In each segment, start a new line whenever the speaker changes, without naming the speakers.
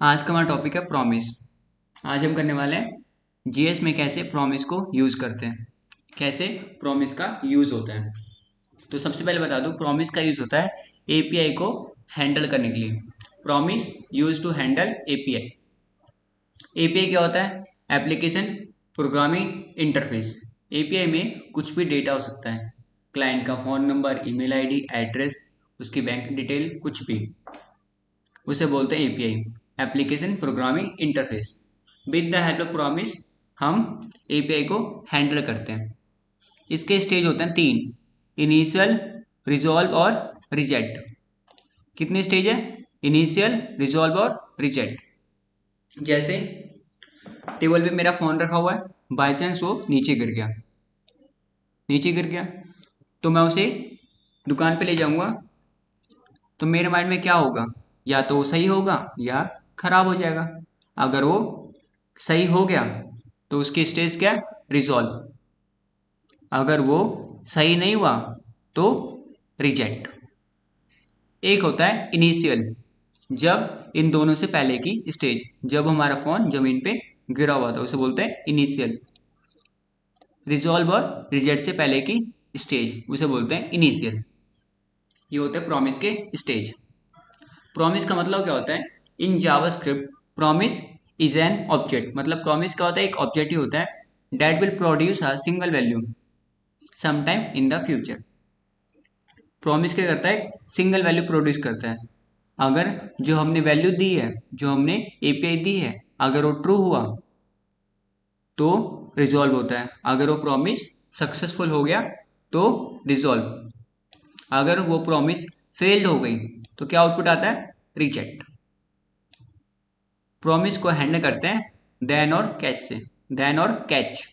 आज का हमारा टॉपिक है प्रॉमिस। आज हम करने वाले हैं जीएस में कैसे प्रॉमिस को यूज़ करते हैं, कैसे प्रॉमिस का यूज़ होता है। तो सबसे पहले बता दूं, प्रॉमिस का यूज़ होता है एपीआई को हैंडल करने के लिए। Promise use to handle API. API क्या होता है? Application programming interface. एपीआई में कुछ भी डेटा हो सकता है, क्लाइंट का phone number, email ID, address, उसकी बैंक डिटेल, कुछ भी, उसे बोलते हैं API, application programming interface. With the help of promise हम एपीआई को हैंडल करते हैं। इसके स्टेज होते हैं तीन: इनिशियल, रिजॉल्व और रिजेक्ट। कितने स्टेज है? इनिशियल, रिजॉल्व और रिजेक्ट। जैसे टेबल पे मेरा फोन रखा हुआ है, बाय चांस वो नीचे गिर गया, नीचे गिर गया तो मैं उसे दुकान पे ले जाऊंगा। तो मेरे माइंड में क्या होगा? या तो वो सही होगा या खराब हो जाएगा। अगर वो सही हो गया तो उसकी स्टेज क्या? रिजॉल्व। अगर वो सही नहीं हुआ तो रिजेक्ट। एक होता है इनिशियल, जब इन दोनों से पहले की स्टेज, जब हमारा फोन जमीन पे गिरा हुआ था, उसे बोलते हैं इनिशियल। रिजॉल्व और रिजेक्ट से पहले की स्टेज, उसे बोलते हैं इनिशियल। ये होते हैं प्रॉमिस के स्टेज। प्रॉमिस का मतलब क्या होता है? In JavaScript promise is an object. मतलब प्रॉमिस क्या होता है? एक ऑब्जेक्ट ही होता है that will produce a single value sometime in the future. Promise क्या करता है? सिंगल वैल्यू प्रोड्यूस करता है। अगर जो हमने वैल्यू दी है, जो हमने एपीआई दी है, अगर वो ट्रू हुआ तो रिजॉल्व होता है। अगर वो प्रॉमिस सक्सेसफुल हो गया तो रिजॉल्व। अगर वो प्रॉमिस फेल्ड हो गई तो क्या आउटपुट आता है? रिजेक्ट। प्रॉमिस को हैंडल करते हैं देन और कैच से, देन और कैच।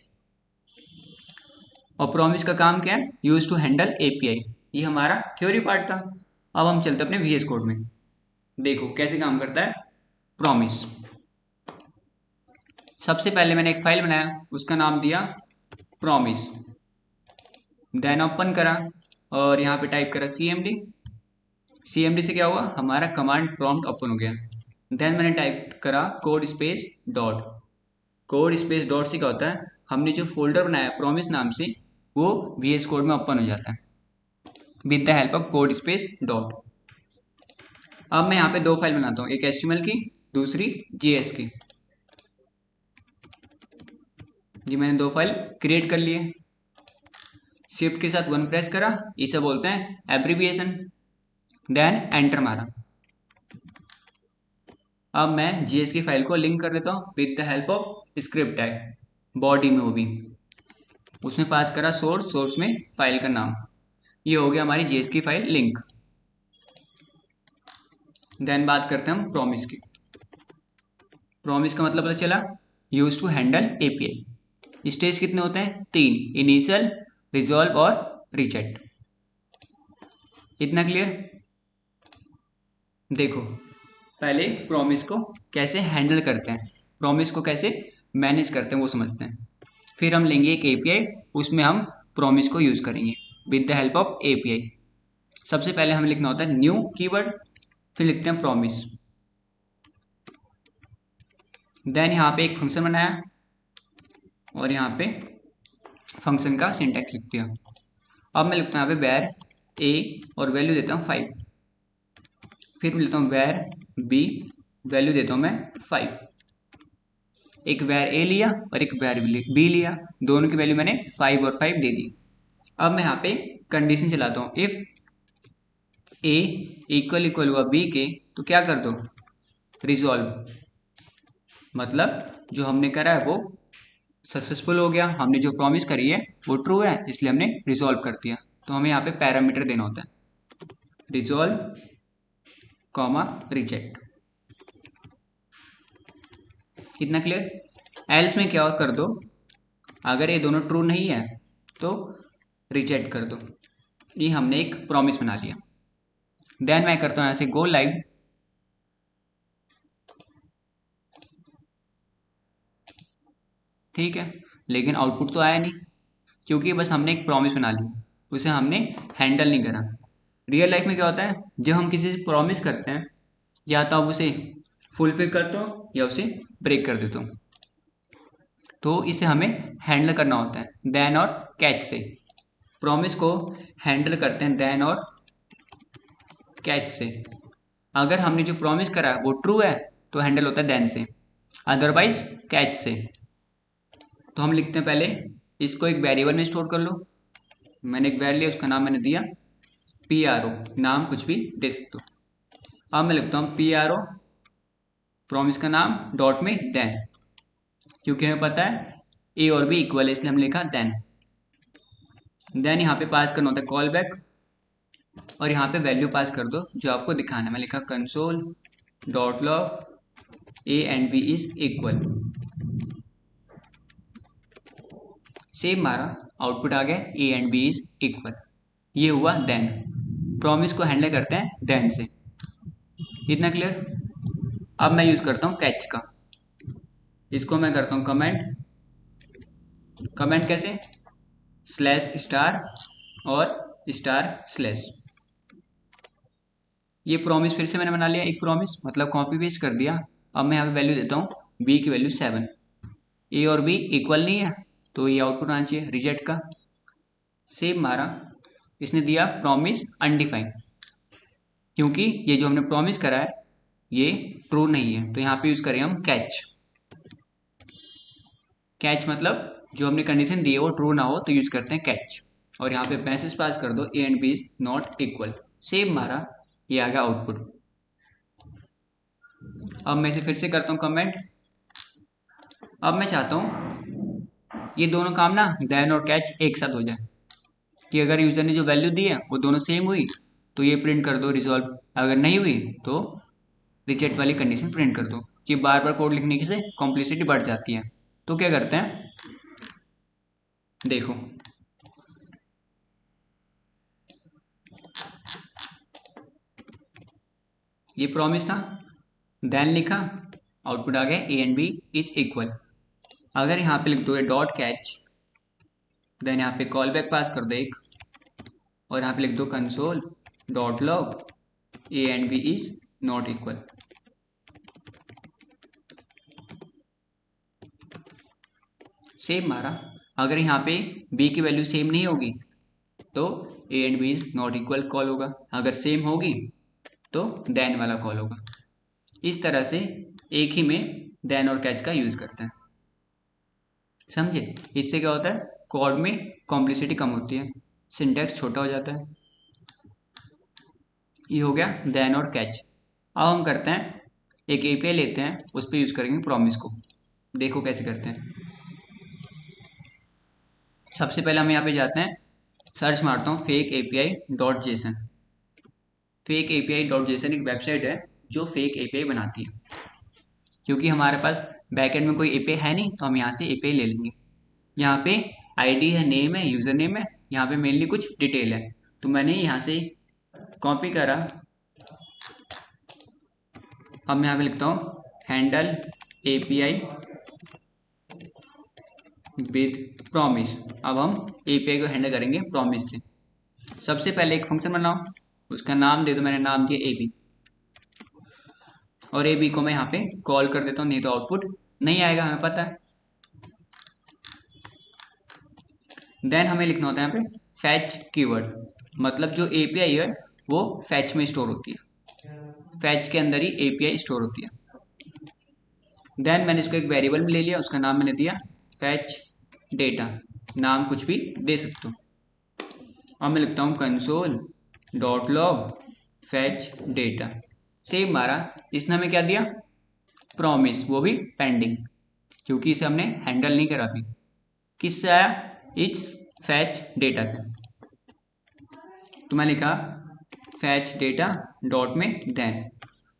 और प्रॉमिस का काम क्या है? Use to handle API. ये हमारा थ्योरी पार्ट था। अब हम चलते अपने वीएस कोड में। देखो कैसे काम करता है प्रॉमिस। सबसे पहले मैंने एक फाइल बनाया, उसका नाम दिया प्रॉमिस। देन ओपन करा और यहाँ पे टाइप करा सीएमडी। सीएमडी से क्या हुआ? हमारा कमांड प्रॉम्प्ट ओपन हो गया। देन मैंने टाइप करा code space dot. Code space dot से क्या होता है? हमने जो फोल्डर बनाया प्रॉमिस नाम से, वो वीएस कोड में ओपन हो जाता है with the help of code space dot. अब मैं यहाँ पे दो फाइल बनाता हूँ, एक एचटीएमएल की, दूसरी जेएस की। जी मैंने दो फाइल क्रिएट कर लिए। शिफ्ट के साथ वन प्रेस करा, इसे बोलते हैं एब्रीविएशन। देन एंटर मारा। अब मैं जीएस की फाइल को लिंक कर देता हूँ with the help of script tag, body में वो भी। उसमें पास करा सोर्स, सोर्स में फाइल का नाम। ये हो गया हमारी जीएस की फाइल लिंक। देन बात करते हैं हम प्रॉमिस की। प्रॉमिस का मतलब पता चला, use to handle API. Stage कितने होते हैं? तीन: इनिशियल, रिजॉल्व और रिजेक्ट। इतना क्लियर? देखो पहले प्रॉमिस को कैसे हैंडल करते हैं, प्रॉमिस को कैसे मैनेज करते हैं वो समझते हैं। फिर हम लेंगे एक एपीआई, उसमें हम प्रॉमिस को यूज़ करेंगे with the help of API. सबसे पहले हमें लिखना होता है न्यू कीवर्ड, फिर लिखते हैं प्रॉमिस। देन यहाँ पे एक फंक्शन बनाया और यहाँ पे फंक्शन का सिंटैक्स लिख दिया। अब मैं लिखता हूँ यहाँ पे वेर ए और वैल्यू देता हूँ 5। फिर मैं लेता हूँ वेर बी, वैल्यू देता हूँ मैं 5। एक वेर ए लिया और एक वेर बी लिया, दोनों की वैल्यू मैंने 5 और 5 दे दी। अब मैं यहाँ पे कंडीशन चलाता हूँ, इफ ए इक्वल इक्वल हुआ बी के तो क्या कर दो? रिजॉल्व। मतलब जो हमने करा है वो सक्सेसफुल हो गया, हमने जो प्रॉमिस करी है वो ट्रू है, इसलिए हमने रिजॉल्व कर दिया। तो हमें यहाँ पे पैरामीटर देना होता है रिजॉल्व कॉमा रिजेक्ट। इतना क्लियर? एल्स में क्या कर दो, अगर ये दोनों ट्रू नहीं है तो रिजेक्ट कर दो। ये हमने एक प्रॉमिस बना लिया। देन मैं करता हूँ यहाँ से गो लाइव। ठीक है, लेकिन आउटपुट तो आया नहीं, क्योंकि बस हमने एक प्रॉमिस बना ली, उसे हमने हैंडल नहीं करा। रियल लाइफ में क्या होता है, जब हम किसी से प्रॉमिस करते हैं, या तो आप उसे फुलफिल करता हूँ या उसे ब्रेक कर देता हूँ। तो इसे हमें हैंडल करना होता है देन और कैच से। प्रॉमिस को हैंडल करते हैं देन और कैच से। अगर हमने जो प्रॉमिस करा वो ट्रू है तो हैंडल होता है देन से, अदरवाइज कैच से। तो हम लिखते हैं पहले इसको एक वेरिएबल में स्टोर कर लो। मैंने एक वेरिएबल लिया, उसका नाम मैंने दिया PRO, नाम कुछ भी दे सकते हो। अब मैं लिखता हूँ PRO प्रॉमिस का नाम डॉट में देन, क्योंकि हमें पता है ए और बी इक्वल है इसलिए हमने लिखा देन। देन यहाँ पे पास करना होता है कॉल बैक, और यहाँ पे वैल्यू पास कर दो जो आपको दिखाना है। मैं लिखा console dot log A and B is equal. Same मारा, आउटपुट आ गया A and B is equal. ये हुआ देन। प्रॉमिस को हैंडल करते हैं देन से। इतना क्लियर। अब मैं यूज करता हूँ कैच का। इसको मैं करता हूँ कमेंट। कमेंट कैसे? स्लैश स्टार और स्टार स्लैश। ये प्रॉमिस फिर से मैंने बना लिया, एक प्रॉमिस मतलब कॉपी पेस्ट कर दिया। अब मैं यहाँ पे वैल्यू देता हूँ बी की वैल्यू 7। ए और बी इक्वल नहीं है तो ये आउटपुट आना चाहिए रिजेक्ट का। सेम मारा, इसने दिया प्रॉमिस अनडिफाइंड, क्योंकि ये जो हमने प्रॉमिस करा है ये ट्रू नहीं है। तो यहाँ पे यूज करें हम कैच। कैच मतलब जो हमने कंडीशन दी है वो ट्रू ना हो तो यूज करते हैं कैच। और यहाँ पे मैसेज पास कर दो A and B is not equal. Same मारा, ये आ गया आउटपुट। अब मैं इसे फिर से करता हूँ कमेंट। अब मैं चाहता हूँ ये दोनों काम ना देन और कैच एक साथ हो जाए, कि अगर यूजर ने जो वैल्यू दी है वो दोनों सेम हुई तो ये प्रिंट कर दो रिजॉल्व, अगर नहीं हुई तो रिजेक्ट वाली कंडीशन प्रिंट कर दो। कि बार बार कोड लिखने की से कॉम्प्लेक्सिटी बढ़ जाती है। तो क्या करते हैं, देखो ये प्रॉमिस था, देन लिखा, आउटपुट आ गया A and B is equal. अगर यहाँ पे लिख दो डॉट कैच, देन यहाँ पे कॉल बैक पास कर दो एक, और यहाँ पे लिख दो console dot log A and B is not equal. Same मारा। अगर यहाँ पे बी की वैल्यू सेम नहीं होगी तो A and B is not equal call होगा, अगर सेम होगी तो देन वाला कॉल होगा। इस तरह से एक ही में देन और कैच का यूज करते हैं। समझे? इससे क्या होता है, कोड में कॉम्प्लेक्सिटी कम होती है, सिंटैक्स छोटा हो जाता है। ये हो गया देन और कैच। अब हम करते हैं एक एपीआई लेते हैं, उस पर यूज करेंगे प्रॉमिस को। देखो कैसे करते हैं। सबसे पहले हम यहाँ पे जाते हैं, सर्च मारता हूँ fake API dot JSON. Fake API dot JSON एक वेबसाइट है जो फेक एपीआई बनाती है। क्योंकि हमारे पास बैकएंड में कोई एपीआई है नहीं तो हम यहाँ से एपीआई ले लेंगे। यहाँ पे आईडी है, नेम है, यूजर नेम है, यहाँ पे मेनली कुछ डिटेल है। तो मैंने यहाँ से कॉपी करा। अब मैं यहाँ पे लिखता हूँ हैंडल एपीआई विद प्रॉमिस। अब हम एपीआई को हैंडल करेंगे प्रॉमिस से। सबसे पहले एक फंक्शन बनाओ, उसका नाम दे दो, मैंने नाम दिया एबी, और एबी को मैं यहाँ पे कॉल कर देता हूँ, नहीं तो आउटपुट नहीं आएगा, हमें पता है। देन हमें लिखना होता है यहाँ पे फैच कीवर्ड, मतलब जो एपीआई है वो फैच में स्टोर होती है, फैच के अंदर ही एपीआई स्टोर होती है। देन मैंने इसको एक वेरिएबल में ले लिया, उसका नाम मैंने दिया फैच डेटा, नाम कुछ भी दे सकते हो। अब मैं लिखता हूँ console dot log fetch data. Same मारा, इसने हमें क्या दिया, प्रॉमिस, वो भी पेंडिंग, क्योंकि इसे हमने हैंडल नहीं करा अभी। किससे आया, इट्स फैच डेटा से। तो मैं लिखा फैच डेटा डॉट में देन।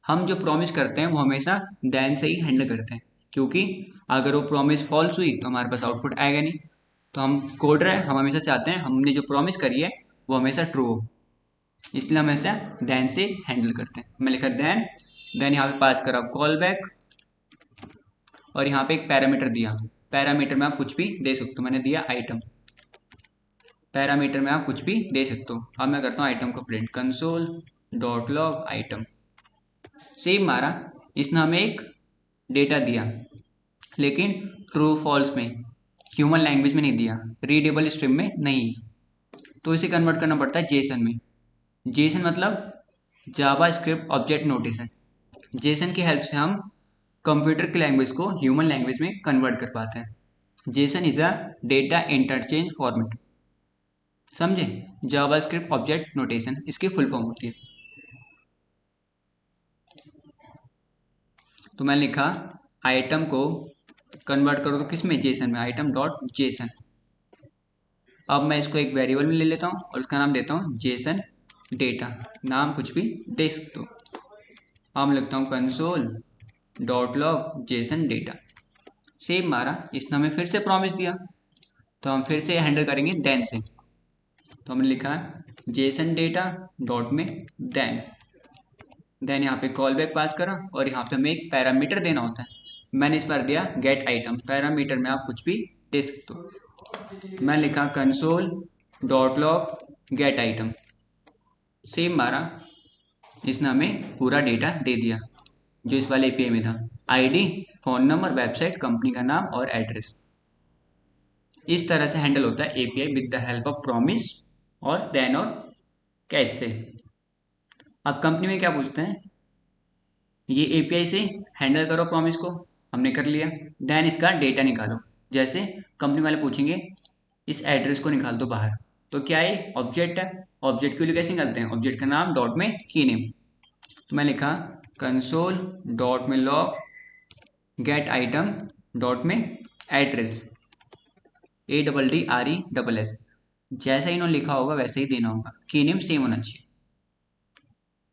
हम जो प्रॉमिस करते हैं वो हमेशा देन से ही हैंडल करते हैं, क्योंकि अगर वो प्रॉमिस फॉल्स हुई तो हमारे पास आउटपुट आएगा नहीं। तो हम कोडर है, हम हमेशा चाहते हैं हमने जो प्रॉमिस करी है वो हमेशा ट्रू हो, इसलिए हम हमेशा देन से हैंडल करते हैं। मैं लिखा देन यहाँ पे पास करा कॉल बैक, और यहाँ पे एक पैरामीटर दिया। पैरामीटर में आप कुछ भी दे सकते हो, मैंने दिया आइटम। पैरामीटर में आप कुछ भी दे सकते हो। अब मैं करता हूँ आइटम को print, console dot log item. Save मारा, इसने हमें एक डेटा दिया, लेकिन ट्रू फॉल्स में, ह्यूमन लैंग्वेज में नहीं दिया, रीडेबल स्ट्रिंग में नहीं, तो इसे कन्वर्ट करना पड़ता है जेसन में। जेसन मतलब जावा स्क्रिप्ट ऑब्जेक्ट नोटेशन। जेसन की हेल्प से हम कंप्यूटर की लैंग्वेज को ह्यूमन लैंग्वेज में कन्वर्ट कर पाते हैं। Jason is a data interchange format. समझे? जावा स्क्रिप्ट ऑब्जेक्ट नोटेशन इसकी फुल फॉर्म होती है। तो मैंने लिखा आइटम को कन्वर्ट करो तो किस में, जेसन में, आइटम डॉट जेसन। अब मैं इसको एक वेरिएबल में ले लेता हूँ और इसका नाम देता हूँ जेसन डेटा, नाम कुछ भी दे सकते हो। अब मैं लिखता हूँ console dot log Jason data. Save मारा, इसने हमें फिर से प्रॉमिस दिया, तो हम फिर से हैंडल करेंगे देन से। तो हमने लिखा जेसन डेटा डॉट में देन यहाँ पे कॉल बैक पास करा और यहाँ पे हमें एक पैरामीटर देना होता है। मैंने इस पर दिया गेट आइटम, पैरामीटर में आप कुछ भी दे सकते हो। मैं लिखा console dot log gate item, save मारा, इसने हमें पूरा डेटा दे दिया जो इस वाले एपीआई में था, ID, phone number, website, company का नाम और एड्रेस। इस तरह से हैंडल होता है API with the help of promise और देन और कैश से। अब कंपनी में क्या पूछते हैं, ये एपीआई से हैंडल करो प्रॉमिस को, हमने कर लिया। देन इसका डेटा निकालो, जैसे कंपनी वाले पूछेंगे इस एड्रेस को निकाल दो बाहर, तो क्या ये ऑब्जेक्ट है, ऑब्जेक्ट के लिए कैसे निकालते हैं, ऑब्जेक्ट का नाम डॉट में की नेम। तो मैं लिखा कंसोल डॉट में लॉग गेट आइटम डॉट में एड्रेस, ADDRESS, जैसा इन्होंने लिखा होगा वैसे ही देना होगा, की नेम सेम होना चाहिए।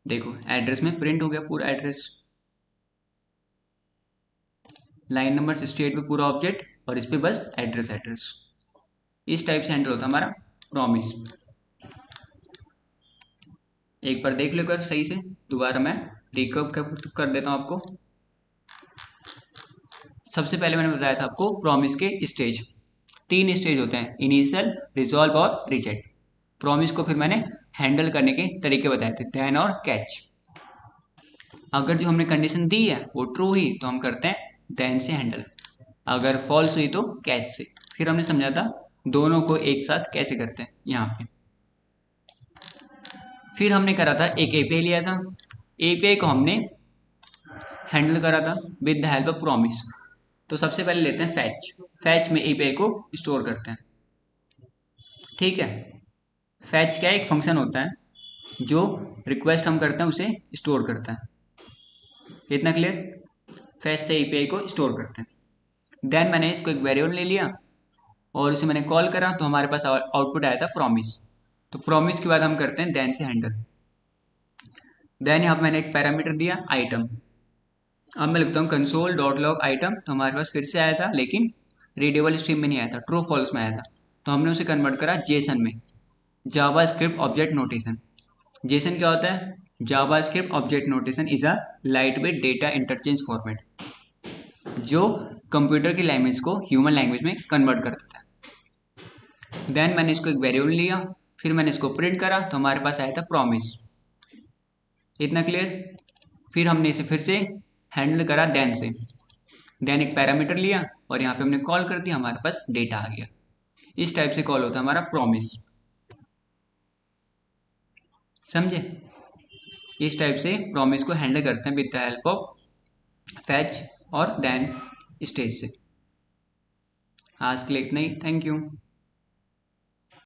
देखो एड्रेस में प्रिंट हो गया पूरा एड्रेस, लाइन नंबर 68 पे पूरा ऑब्जेक्ट और इस पे बस एड्रेस एड्रेस। इस टाइप से हैंडल होता है हमारा प्रॉमिस। एक बार देख लो कर सही से, दोबारा मैं रिकअप कर देता हूँ आपको। सबसे पहले मैंने बताया था आपको प्रॉमिस के स्टेज, 3 स्टेज होते हैं, इनिशियल, रिजॉल्व और रिजेक्ट। प्रॉमिस को फिर मैंने हैंडल करने के तरीके बताए थे, देन और कैच। अगर जो हमने कंडीशन दी है वो ट्रू हुई तो हम करते हैं देन से हैंडल, अगर फॉल्स हुई तो कैच से। फिर हमने समझा था दोनों को एक साथ कैसे करते हैं यहाँ पे। फिर हमने करा था एक एपीआई लिया था, एपीआई को हमने हैंडल करा था with the help of promise. तो सबसे पहले लेते हैं फैच, फैच में एपीआई को स्टोर करते हैं। ठीक है, फैच क्या है, एक फंक्शन होता है जो रिक्वेस्ट हम करते हैं उसे स्टोर करता है। इतना क्लियर? फैच से एपीआई को स्टोर करते हैं। देन मैंने इसको एक वेरिएबल ले लिया और इसे मैंने कॉल करा तो हमारे पास आउटपुट आया था प्रॉमिस। तो प्रॉमिस के बाद हम करते हैं देन से हैंडल। देन यहाँ पर मैंने एक पैरामीटर दिया आइटम। अब मैं लिखता हूँ कंसोल डॉट लॉग आइटम, तो हमारे पास फिर से आया था लेकिन रीडेबल स्ट्रीम में नहीं आया था, ट्रू फॉल्स में आया था। तो हमने उसे कन्वर्ट करा जेसन में, JavaScript object notation. JSON क्या होता है, JavaScript object notation is a lightweight data interchange format, जो कंप्यूटर की लैंग्वेज को ह्यूमन लैंग्वेज में कन्वर्ट कर देता है। देन मैंने इसको एक वेरिएबल लिया, फिर मैंने इसको प्रिंट करा तो हमारे पास आया था प्रॉमिस। इतना क्लियर? फिर हमने इसे फिर से हैंडल करा देन से, देन एक पैरामीटर लिया और यहाँ पे हमने कॉल कर दिया, हमारे पास डेटा आ गया। इस टाइप से कॉल होता है हमारा प्रॉमिस। समझे? इस टाइप से प्रॉमिस को हैंडल करते हैं with the help of fetch और देन स्टेज से। आज के लिए इतना ही, थैंक यू।